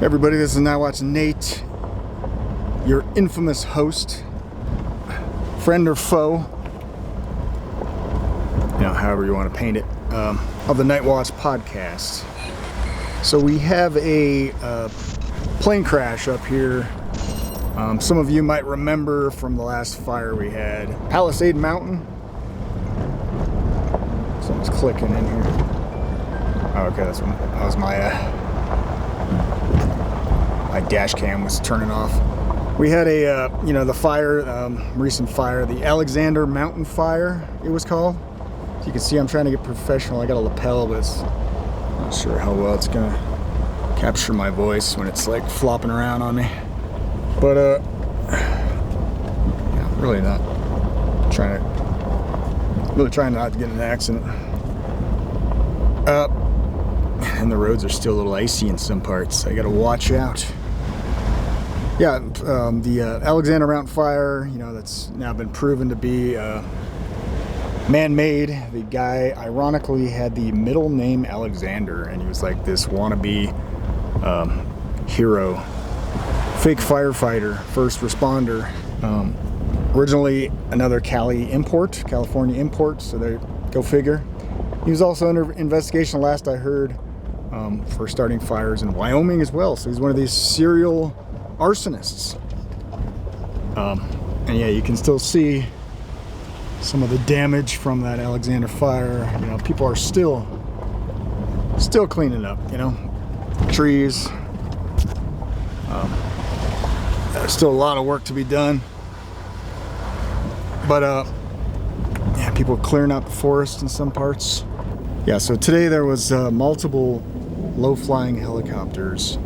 Hey everybody, this is Nightwatch N8, your infamous host, friend or foe, however you want to paint it, of the Nightwatch Podcast. So we have a plane crash up here. Some of you might remember from the last fire we had. Palisade Mountain. Something's clicking in here. Oh, okay, that was my dash cam was turning off. We had the fire, recent fire, the Alexander Mountain Fire, it was called. As you can see, I'm trying to get professional. I got a lapel, but I'm not sure how well it's gonna capture my voice when it's like flopping around on me. But really trying not to get in an accident. And the roads are still a little icy in some parts. I gotta watch out. Yeah, the Alexander Mountain Fire, that's now been proven to be man-made. The guy ironically had the middle name Alexander, and he was like this wannabe hero, fake firefighter, first responder. Originally another California import, so there, go figure. He was also under investigation, last I heard, for starting fires in Wyoming as well. So he's one of these serial arsonists. And yeah, you can still see some of the damage from that Alexander fire. People are still cleaning up, trees. There's still a lot of work to be done. But people clearing out the forest in some parts. Yeah, so today there was multiple low-flying helicopters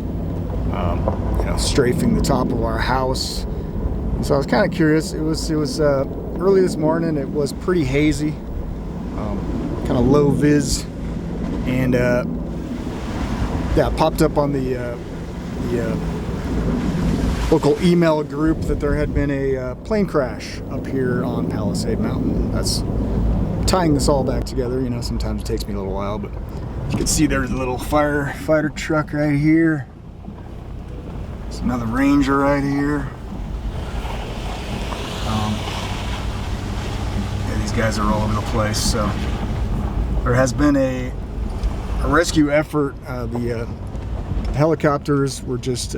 strafing the top of our house. And so I was kind of curious. It was early this morning. It was pretty hazy, kind of low vis, and it popped up on the local email group that there had been a plane crash up here on Palisade Mountain. That's tying this all back together. Sometimes it takes me a little while, but you can see there's a little firefighter truck right here. There's another Ranger right here. These guys are all over the place. So there has been a rescue effort. The helicopters were just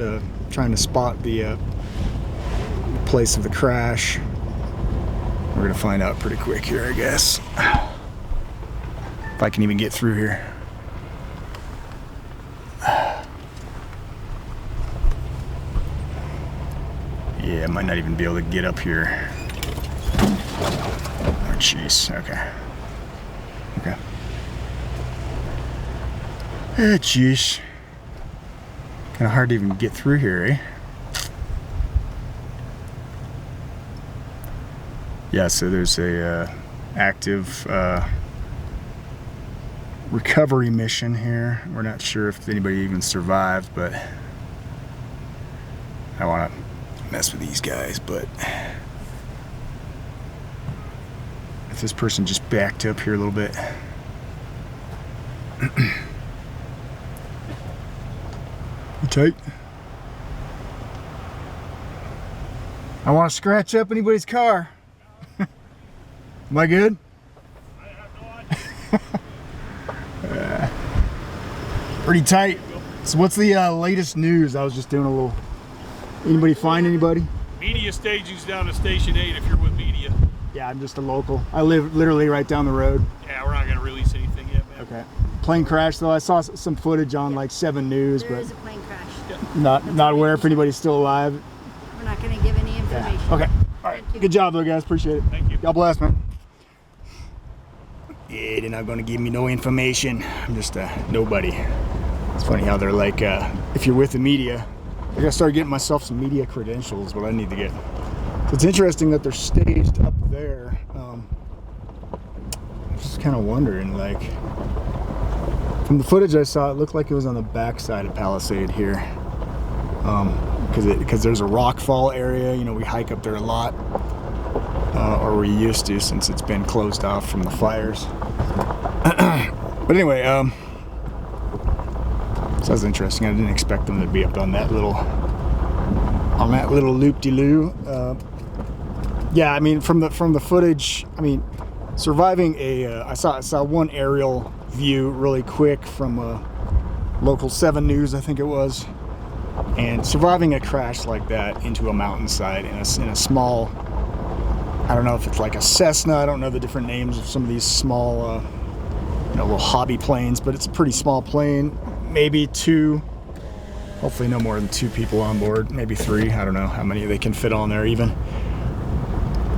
trying to spot the place of the crash. We're gonna find out pretty quick here, I guess. If I can even get through here. Yeah, I might not even be able to get up here. Oh, jeez. Okay. Jeez. Kind of hard to even get through here, eh? Yeah, so there's a active recovery mission here. We're not sure if anybody even survived, but I don't want to mess with these guys. But if this person just backed up here a little bit. You tight? I want to scratch up anybody's car. Am I good? I have no idea. Pretty tight. So what's the latest news? I was just doing a little... Anybody find anybody? Media staging's down at Station 8 if you're with media. Yeah, I'm just a local. I live literally right down the road. Yeah, we're not going to release anything yet, man. Okay. Plane crash though. I saw some footage on like 7 News, There but is a plane crash. not aware if anybody's still alive. We're not going to give any information. Yeah. Okay. All right. Good job though, guys. Appreciate it. Thank you. God bless, man. Yeah, they're not going to give me no information. I'm just nobody. It's funny how they're like, if you're with the media, I gotta start getting myself some media credentials, what I need to get. So it's interesting that they're staged up there. I'm just kind of wondering, like, from the footage I saw, it looked like it was on the backside of Palisade here. Because there's a rock fall area, we hike up there a lot. Or we used to, since it's been closed off from the fires. But anyway, so I was interesting. I didn't expect them to be up on that little loop-de-loo. Yeah, I mean, from the footage, I mean, surviving I saw one aerial view really quick from local 7 News, I think it was, and surviving a crash like that into a mountainside in a small, I don't know if it's like a Cessna, I don't know the different names of some of these small little hobby planes, but it's a pretty small plane, maybe 2, hopefully no more than 2 people on board, maybe 3, I don't know how many they can fit on there even.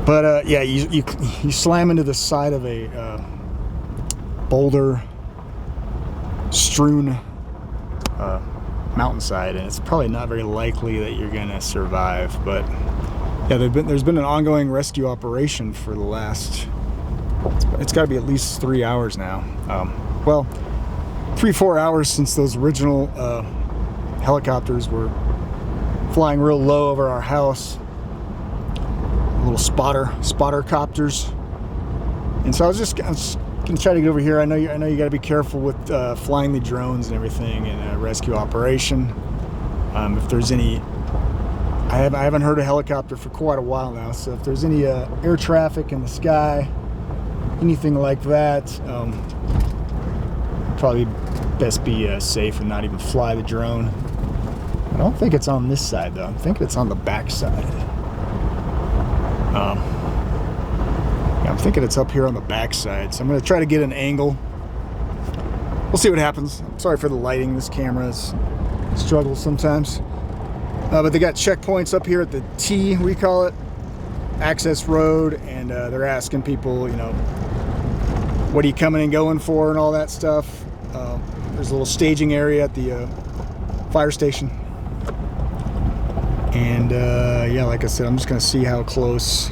But yeah, you slam into the side of a boulder strewn mountainside, and it's probably not very likely that you're gonna survive. But yeah, there's been an ongoing rescue operation for the last, it's got to be at least 3 hours now. Well, 3-4 hours since those original helicopters were flying real low over our house, little spotter copters. And so I was gonna try to get over here. I know you got to be careful with flying the drones and everything in a rescue operation. If there's any, I haven't heard a helicopter for quite a while now. So if there's any air traffic in the sky, anything like that, probably best be safe and not even fly the drone. I don't think it's on this side though. I'm thinking it's on the back side. Yeah, I'm thinking it's up here on the back side, so I'm going to try to get an angle. We'll see what happens. I'm sorry for the lighting. This camera struggles sometimes. But they got checkpoints up here at the T, we call it, access road, and they're asking people, what are you coming and going for and all that stuff. There's a little staging area at the fire station. And yeah, like I said, I'm just going to see how close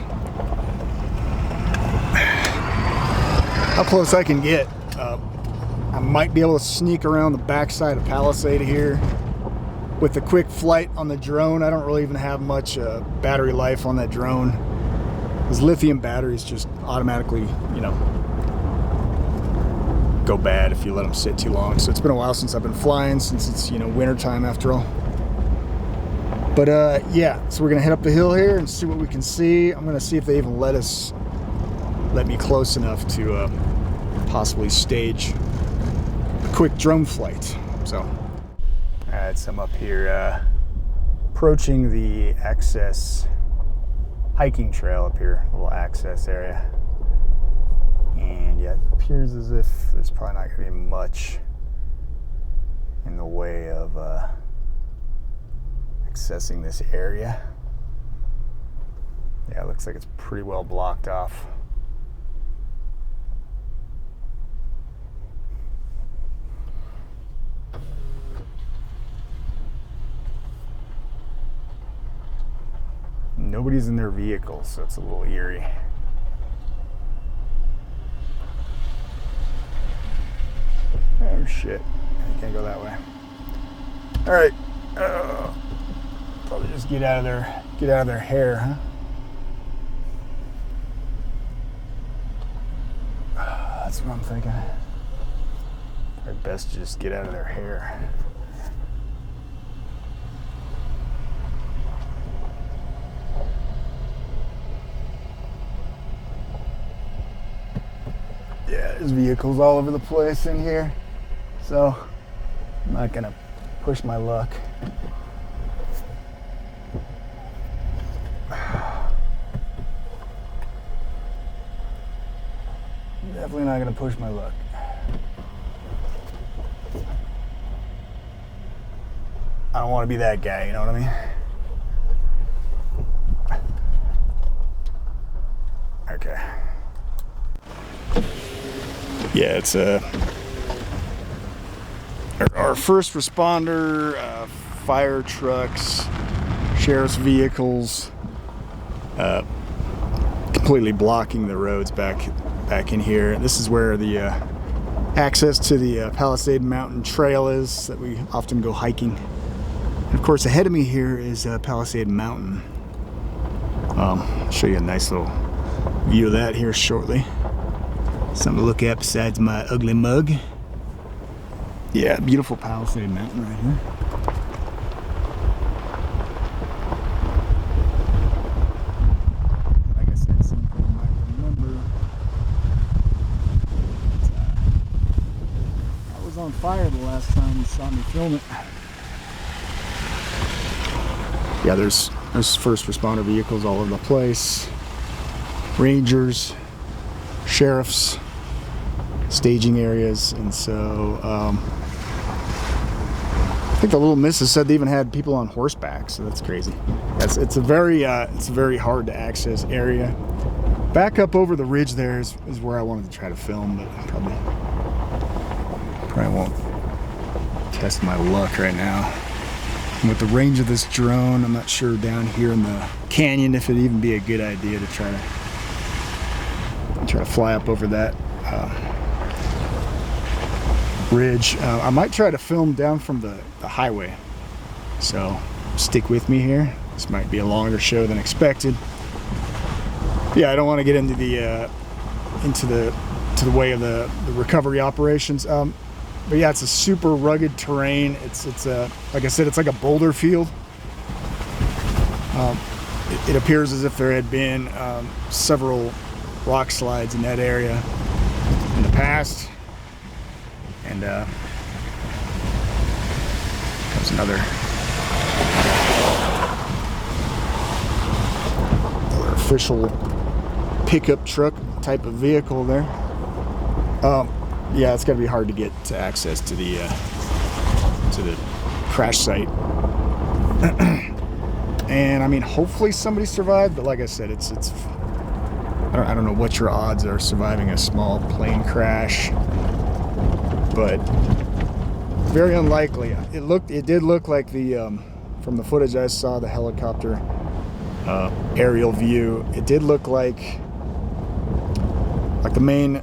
I can get. I might be able to sneak around the backside of Palisade here with a quick flight on the drone. I don't really even have much battery life on that drone. Those lithium batteries just automatically, go bad if you let them sit too long. So it's been a while since I've been flying, since it's, winter time after all. But yeah, so we're gonna head up the hill here and see what we can see. I'm gonna see if they even let me close enough to possibly stage a quick drone flight. So, all right, so I'm up here approaching the access hiking trail up here, little access area. And yeah, it appears as if there's probably not gonna be much in the way of accessing this area. Yeah, it looks like it's pretty well blocked off. Nobody's in their vehicles, so it's a little eerie. Oh shit, I can't go that way. All right. Probably just get out of their hair, huh? That's what I'm thinking. Probably best to just get out of their hair. Yeah, there's vehicles all over the place in here, so I'm not gonna push my luck. Definitely not gonna push my luck. I don't want to be that guy, you know what I mean? Okay. Yeah, it's our first responder, fire trucks, sheriff's vehicles, completely blocking the roads back in here. This is where the access to the Palisade Mountain Trail is that we often go hiking. And of course, ahead of me here is Palisade Mountain. I'll show you a nice little view of that here shortly. Something to look at besides my ugly mug. Yeah, beautiful Palisade Mountain right here. Like I said, some people might remember I was on fire the last time you saw me film it. Yeah, there's first responder vehicles all over the place. Rangers, sheriffs, staging areas, and so I think the Little Missus said they even had people on horseback, so that's crazy. It's a very hard to access area. Back up over the ridge there is where I wanted to try to film, but probably won't test my luck right now. And with the range of this drone, I'm not sure down here in the canyon if it'd even be a good idea to try to fly up over that ridge. I might try to film down from the highway, so stick with me here. This might be a longer show than expected. Yeah, I don't want to get into the way of the recovery operations. But yeah, it's a super rugged terrain. It's like I said, it's like a boulder field. It appears as if there had been several rock slides in that area in the past, and there's another official pickup truck type of vehicle there. Yeah, it's got to be hard to get access to the crash site. And I mean, hopefully somebody survived, but like I said, it's I don't know what your odds are surviving a small plane crash, but very unlikely. It did look like from the footage I saw, the helicopter aerial view, it did look like the main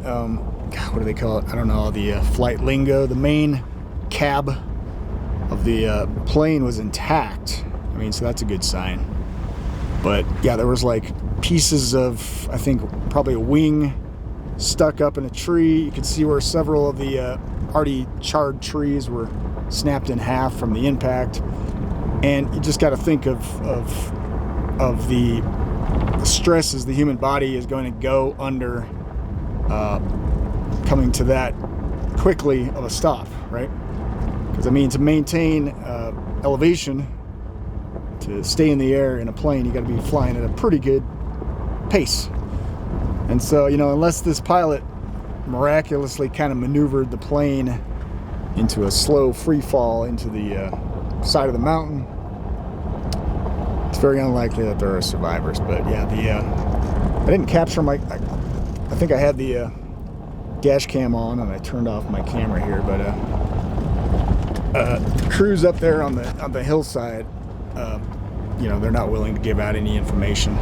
what do they call it? I don't know, the flight lingo. The main cab of the plane was intact. I mean, so that's a good sign. But yeah, there was like pieces of, I think, probably a wing stuck up in a tree. You could see where several of the already charred trees were snapped in half from the impact. And you just got to think of the stresses the human body is going to go under coming to that quickly of a stop, right? Because I mean, to maintain elevation, to stay in the air in a plane, you got to be flying at a pretty good pace. And so, you know, unless this pilot miraculously kind of maneuvered the plane into a slow free fall into the side of the mountain, it's very unlikely that there are survivors. But yeah, I didn't capture I think I had the dash cam on and I turned off my camera here, but crews up there on the hillside, you know, they're not willing to give out any information.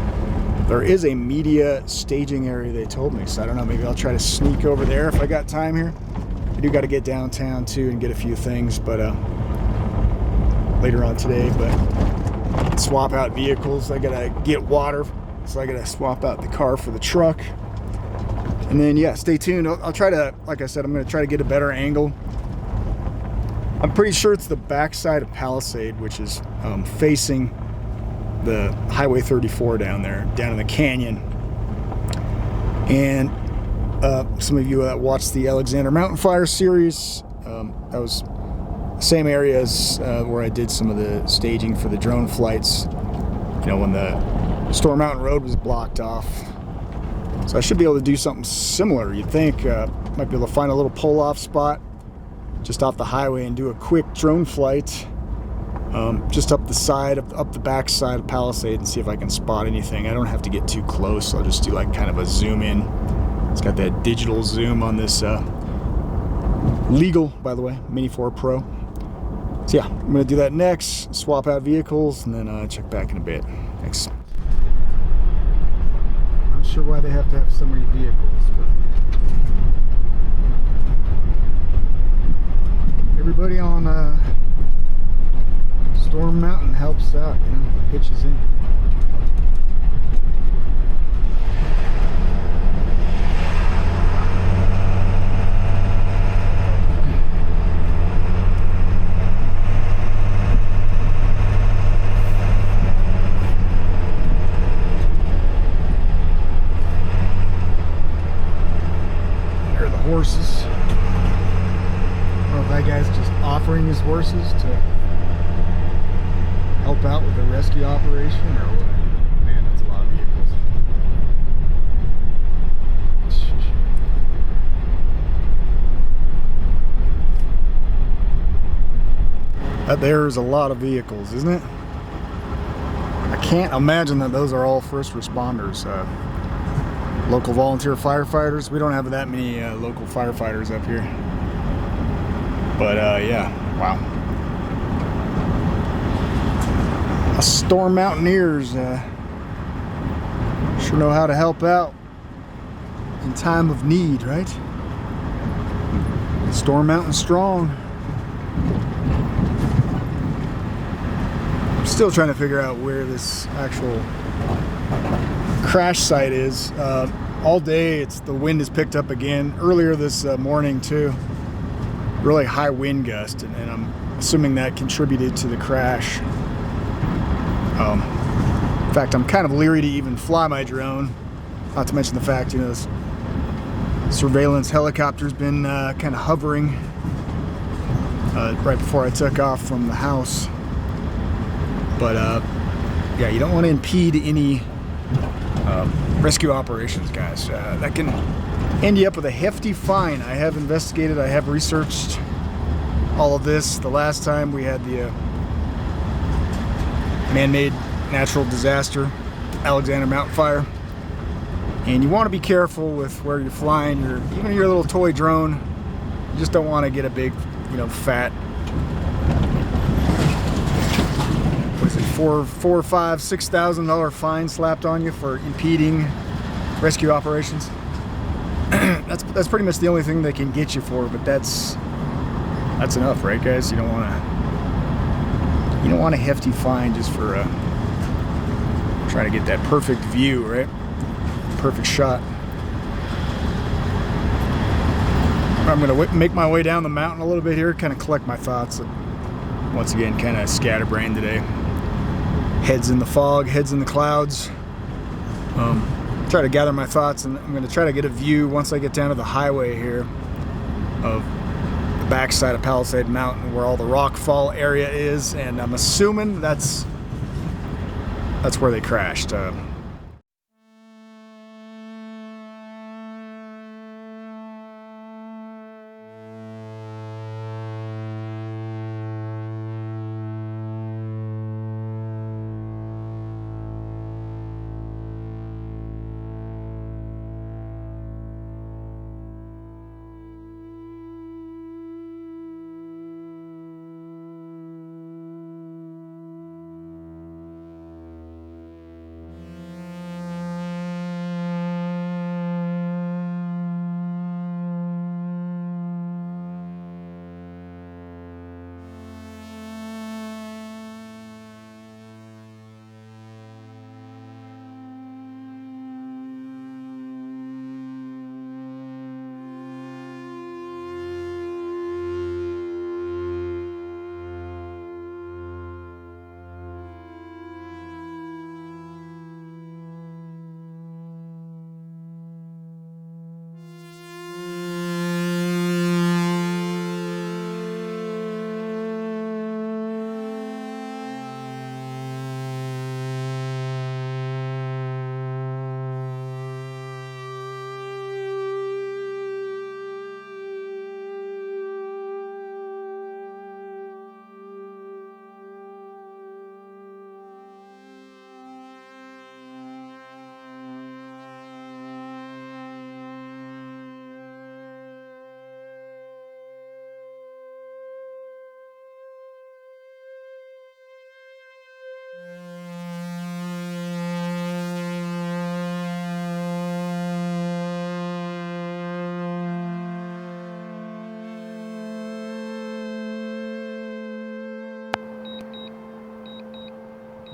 There is a media staging area, they told me, so I don't know, maybe I'll try to sneak over there if I got time here. I do got to get downtown too and get a few things, but later on today. But swap out vehicles. I gotta get water, so I gotta swap out the car for the truck. And then yeah, stay tuned. I'll try to, like I said, I'm gonna try to get a better angle. I'm pretty sure it's the backside of Palisade, which is facing the Highway 34 down there, down in the canyon. And some of you that watched the Alexander Mountain Fire series, that was the same area as where I did some of the staging for the drone flights, you know, when the Storm Mountain Road was blocked off. So I should be able to do something similar, you'd think. Might be able to find a little pull-off spot just off the highway and do a quick drone flight just up the back side of Palisade and see if I can spot anything. I don't have to get too close. I'll just do like kind of a zoom in. It's got that digital zoom on this legal, by the way, Mini 4 Pro. So yeah, I'm gonna do that next, swap out vehicles, and then check back in a bit. Thanks. Not sure why they have to have so many vehicles, but everybody on Storm Mountain helps out, you know, pitches in. horses to help out with the rescue operation, or what? Man, that's a lot of vehicles. There's a lot of vehicles, isn't it? I can't imagine that those are all first responders. Local volunteer firefighters. We don't have that many local firefighters up here. But yeah, wow. Storm Mountaineers sure know how to help out in time of need, right? Storm Mountain strong. I'm still trying to figure out where this actual crash site is. All day the wind has picked up again. Earlier this morning too. Really high wind gust, and I'm assuming that contributed to the crash. In fact, I'm kind of leery to even fly my drone. Not to mention the fact, this surveillance helicopter's been kind of hovering right before I took off from the house. But yeah, you don't want to impede any rescue operations, guys. That can end you up with a hefty fine. I have investigated, I have researched all of this. The last time we had the man-made natural disaster, Alexander Mountain Fire. And you want to be careful with where you're flying, even your little toy drone. You just don't want to get a big, fat, what is it, $4,000, $5,000, $6,000 fine slapped on you for impeding rescue operations. That's pretty much the only thing they can get you for, but that's enough, right, guys? You don't want a hefty fine just for trying to get that perfect view, right? Perfect shot. I'm gonna make my way down the mountain a little bit here, kind of collect my thoughts. Once again, kind of scatterbrained today. Heads in the fog, heads in the clouds. Try to gather my thoughts, and I'm going to try to get a view once I get down to the highway here of the backside of Palisade Mountain where all the rock fall area is, and I'm assuming that's where they crashed.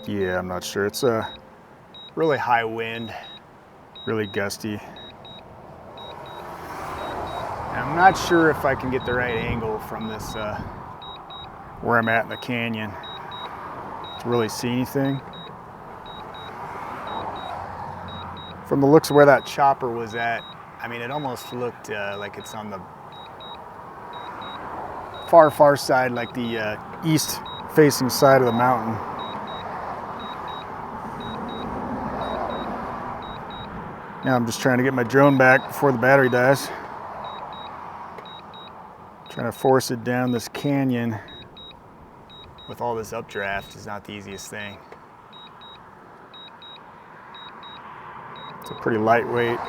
Yeah, I'm not sure. It's a really high wind, really gusty. I'm not sure if I can get the right angle from this, where I'm at in the canyon, to really see anything. From the looks of where that chopper was at, I mean, it almost looked like it's on the far side, like the east facing side of the mountain. Now I'm just trying to get my drone back before the battery dies. Trying to force it down this canyon with all this updraft is not the easiest thing. It's a pretty lightweight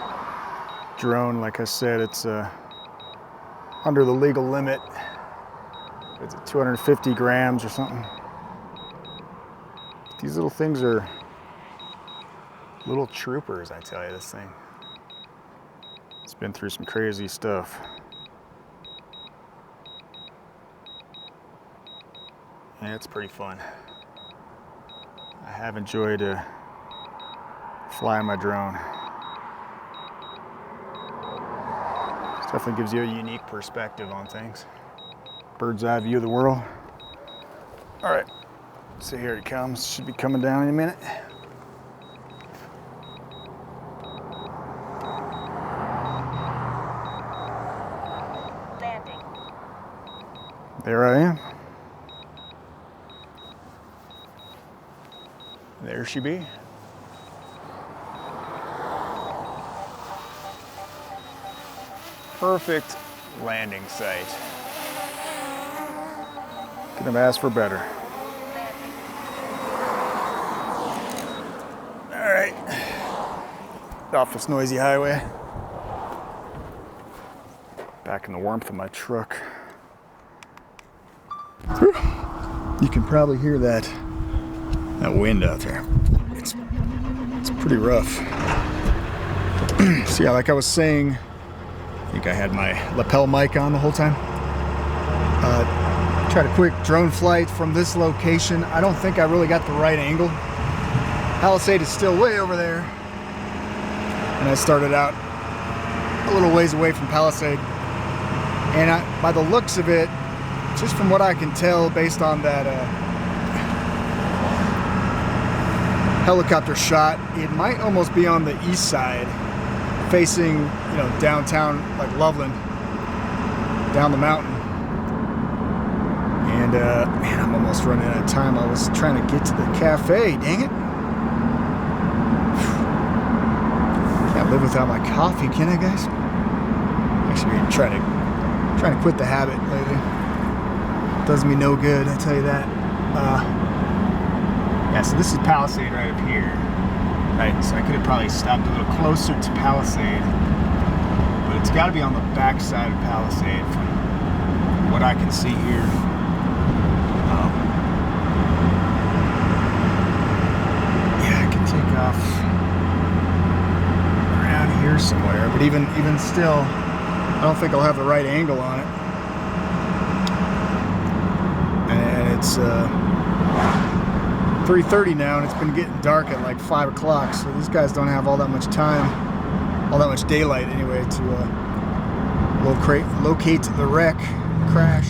drone. Like I said, it's under the legal limit. It's 250 grams or something. These little things are little troopers, I tell you, this thing. It's been through some crazy stuff. Yeah, it's pretty fun. I have enjoyed flying my drone. It definitely gives you a unique perspective on things. Bird's eye view of the world. All right, so here it comes. Should be coming down in a minute. Landing. There I am. There she be. Perfect landing site. Couldn't have asked for better. All right. Off this noisy highway. Back in the warmth of my truck. Whew. You can probably hear that wind out there. It's pretty rough. So yeah, like I was saying, I think I had my lapel mic on the whole time. Tried a quick drone flight from this location. I don't think I really got the right angle. Palisade is still way over there. And I started out a little ways away from Palisade. And by the looks of it, just from what I can tell based on that helicopter shot, it might almost be on the east side, facing, downtown, like Loveland, down the mountain. And man, I'm almost running out of time. I was trying to get to the cafe, dang it. Can't live without my coffee, can I, guys? Actually, trying to quit the habit lately. Does me no good, I tell you that. Yeah, so this is Palisade right up here. Right, so I could have probably stopped a little closer to Palisade, but it's got to be on the back side of Palisade from what I can see here. Yeah, I can take off around here somewhere, but even still, I don't think I'll have the right angle on it. And it's 3:30 now, and it's been getting dark at like 5 o'clock, so these guys don't have all that much time, all that much daylight anyway, to locate the wreck, crash.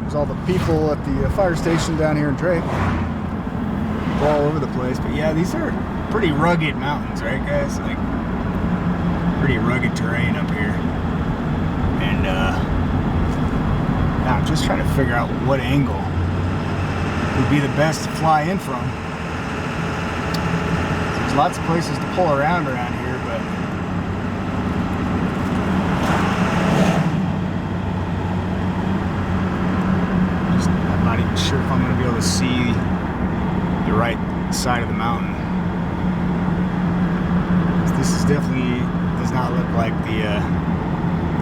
There's all the people at the fire station down here in Drake. They're all over the place, but yeah, these are pretty rugged mountains, right, guys? Like, pretty rugged terrain up here. And now I'm just trying to figure out what angle would be the best to fly in from. There's lots of places to pull around here, but I'm not even sure if I'm going to be able to see the right side of the mountain. This is definitely does not look like the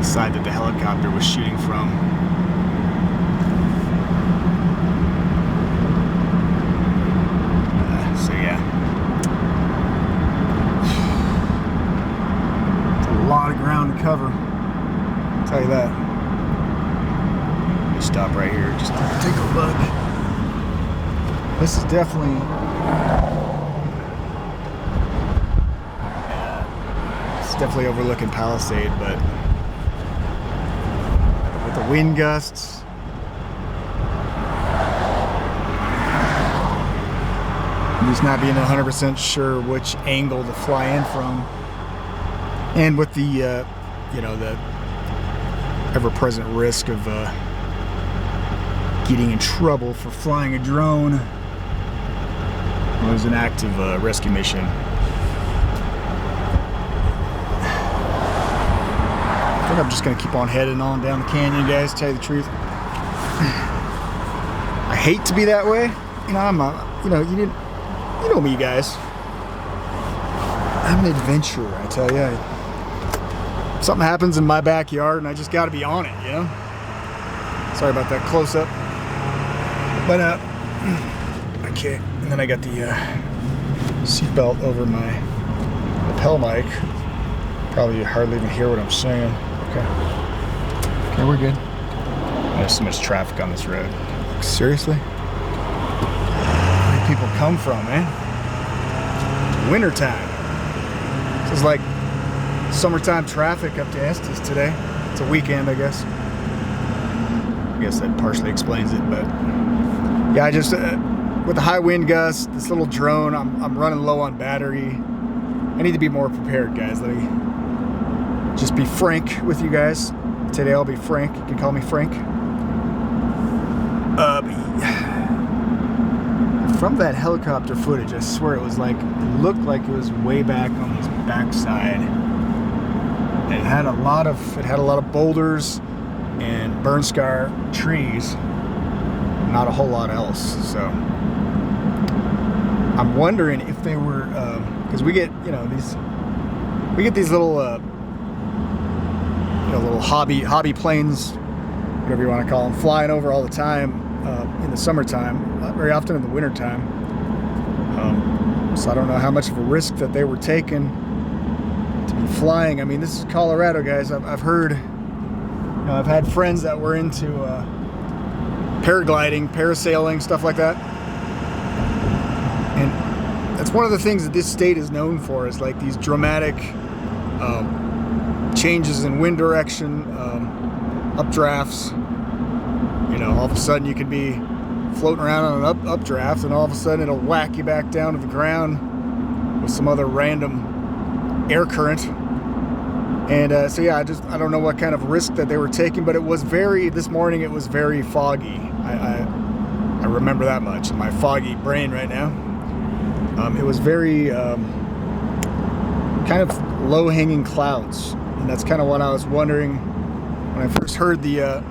side that the helicopter was shooting from. So yeah, it's a lot of ground to cover, I'll tell you that. Let me stop right here just to take a look. This is definitely overlooking Palisade, but with the wind gusts, I'm just not being 100% sure which angle to fly in from, and with the the ever-present risk of getting in trouble for flying a drone. It was an active rescue mission. I think I'm just gonna keep on heading on down the canyon, guys, to tell you the truth. I hate to be that way. You know, I'm a, you know me, guys. I'm an adventurer, I tell you. Something happens in my backyard and I just gotta be on it, you know? Sorry about that close up. But, okay. And then I got the seatbelt over my lapel mic. Probably hardly even hear what I'm saying. Okay. Okay, we're good. There's so much traffic on this road. Seriously? Where do people come from, man? Wintertime. This is like summertime traffic up to Estes today. It's a weekend, I guess. I guess that partially explains it, but yeah, I just with the high wind gusts, this little drone, I'm running low on battery. I need to be more prepared, guys. Let me just be frank with you guys. Today I'll be frank. You can call me Frank. From that helicopter footage, I swear it looked like it was way back on this backside. It had a lot of boulders and burn scar trees. Not a whole lot else. So I'm wondering if they were, because we get these little little hobby planes, whatever you want to call them, flying over all the time in the summertime, not very often in the wintertime. So I don't know how much of a risk that they were taking to be flying. I mean, this is Colorado, guys. I've heard, I've had friends that were into paragliding, parasailing, stuff like that. And that's one of the things that this state is known for, is like these dramatic changes in wind direction, updrafts. All of a sudden you can be floating around on an updraft, and all of a sudden it'll whack you back down to the ground with some other random air current. And so yeah, I don't know what kind of risk that they were taking, but this morning it was very foggy. I remember that much in my foggy brain right now. It was very kind of low-hanging clouds, and that's kind of what I was wondering when I first heard the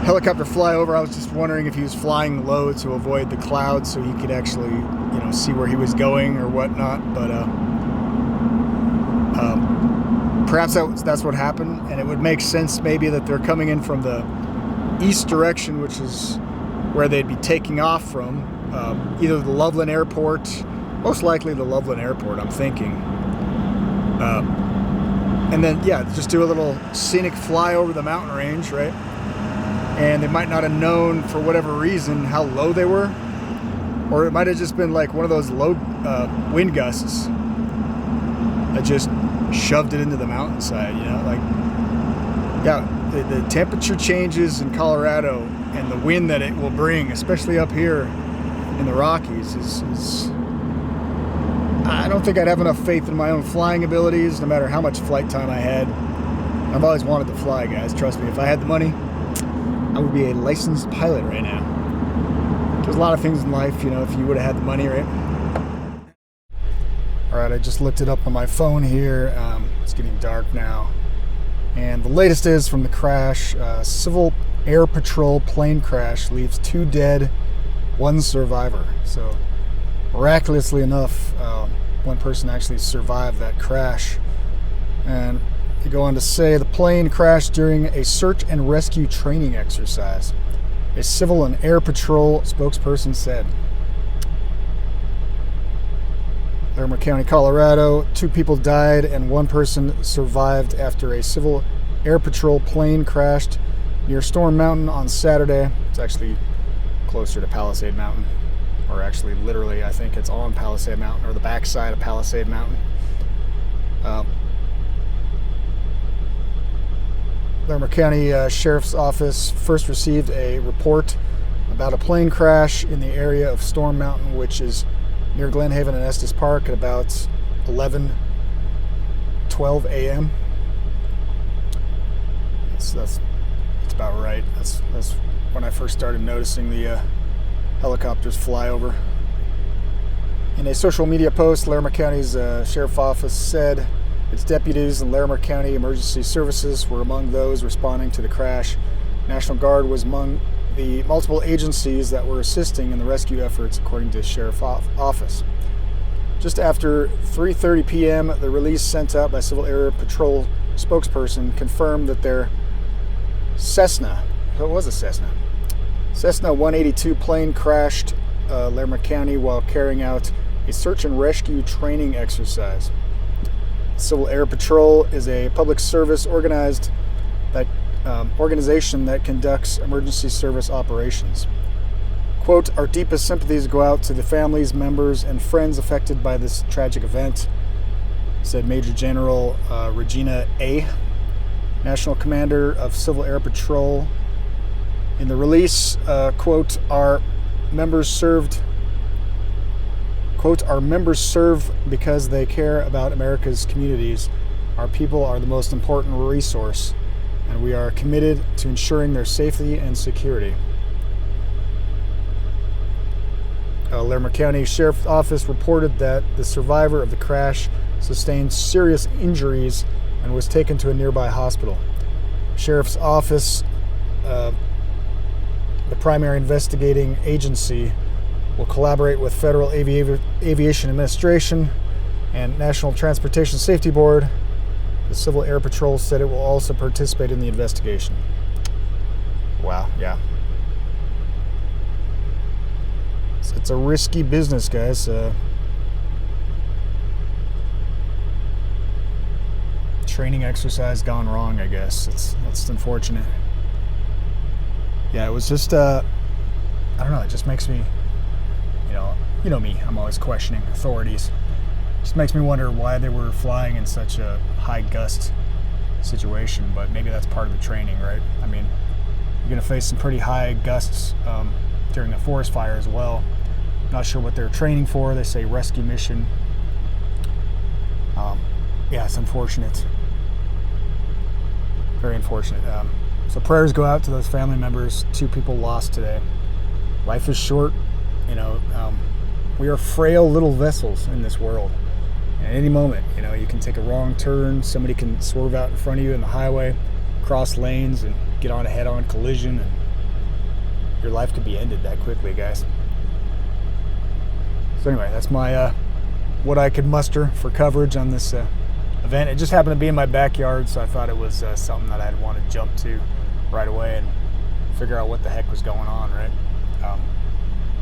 helicopter fly over. I was just wondering if he was flying low to avoid the clouds so he could actually, see where he was going or whatnot. But perhaps that's what happened, and it would make sense maybe that they're coming in from the east direction, which is where they'd be taking off from, either the Loveland Airport, most likely the Loveland Airport, I'm thinking. And then, yeah, just do a little scenic fly over the mountain range, right? And they might not have known, for whatever reason, how low they were. Or it might have just been like one of those low wind gusts that just shoved it into the mountainside, the temperature changes in Colorado and the wind that it will bring, especially up here in the Rockies, is I don't think I'd have enough faith in my own flying abilities, no matter how much flight time I had. I've always wanted to fly, guys. Trust me, if I had the money, I would be a licensed pilot right now. There's a lot of things in life, if you would have had the money, right? All right, I just looked it up on my phone here. It's getting dark now. And the latest is from the crash. Civil Air Patrol plane crash leaves 2 dead, 1 survivor. So miraculously enough, 1 person actually survived that crash. And they go on to say the plane crashed during a search and rescue training exercise, a Civil and Air Patrol spokesperson said. Larimer County, Colorado, 2 people died and 1 person survived after a Civil Air Patrol plane crashed near Storm Mountain on Saturday. It's actually closer to Palisade Mountain, or actually literally I think it's on Palisade Mountain, or the backside of Palisade Mountain. Larimer County Sheriff's Office first received a report about a plane crash in the area of Storm Mountain, which is near Glen Haven and Estes Park, at about 11:12 a.m. That's about right. That's when I first started noticing the helicopters fly over. In a social media post, Larimer County's Sheriff's Office said its deputies and Larimer County Emergency Services were among those responding to the crash. National Guard was among the multiple agencies that were assisting in the rescue efforts, according to the Sheriff's Office. Just after 3:30 p.m., the release sent out by Civil Air Patrol spokesperson confirmed that their Cessna 182 plane crashed Larimer County while carrying out a search and rescue training exercise. Civil Air Patrol is a public service organization that conducts emergency service operations. Quote, "Our deepest sympathies go out to the families, members, and friends affected by this tragic event," said Major General Regina A., National Commander of Civil Air Patrol. In the release, quote, "Our members serve because they care about America's communities. Our people are the most important resource, and we are committed to ensuring their safety and security." Larimer County Sheriff's Office reported that the survivor of the crash sustained serious injuries and was taken to a nearby hospital. Sheriff's Office, the primary investigating agency, will collaborate with Federal Aviation Administration and National Transportation Safety Board. The Civil Air Patrol said it will also participate in the investigation. Wow, yeah. It's a risky business, guys. Training exercise gone wrong, I guess. That's unfortunate. Yeah, it was just, I don't know, it just makes me, you know me, I'm always questioning authorities. It just makes me wonder why they were flying in such a high gust situation, but maybe that's part of the training, right? I mean, you're going to face some pretty high gusts during a forest fire as well. Not sure what they're training for. They say rescue mission. Yeah, it's unfortunate. Very unfortunate. So prayers go out to those family members. 2 people lost today. Life is short. We are frail little vessels in this world. And at any moment, you can take a wrong turn. Somebody can swerve out in front of you in the highway, cross lanes, and get on a head-on collision, and your life could be ended that quickly, guys. So anyway, that's my what I could muster for coverage on this event. It just happened to be in my backyard, so I thought it was something that I'd want to jump to right away and figure out what the heck was going on, right?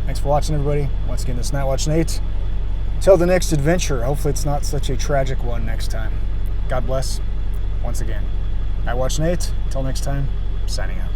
Thanks for watching, everybody. Once again, this is Nightwatch N8. Until the next adventure, hopefully it's not such a tragic one next time. God bless. Once again, Nightwatch N8. Until next time, signing out.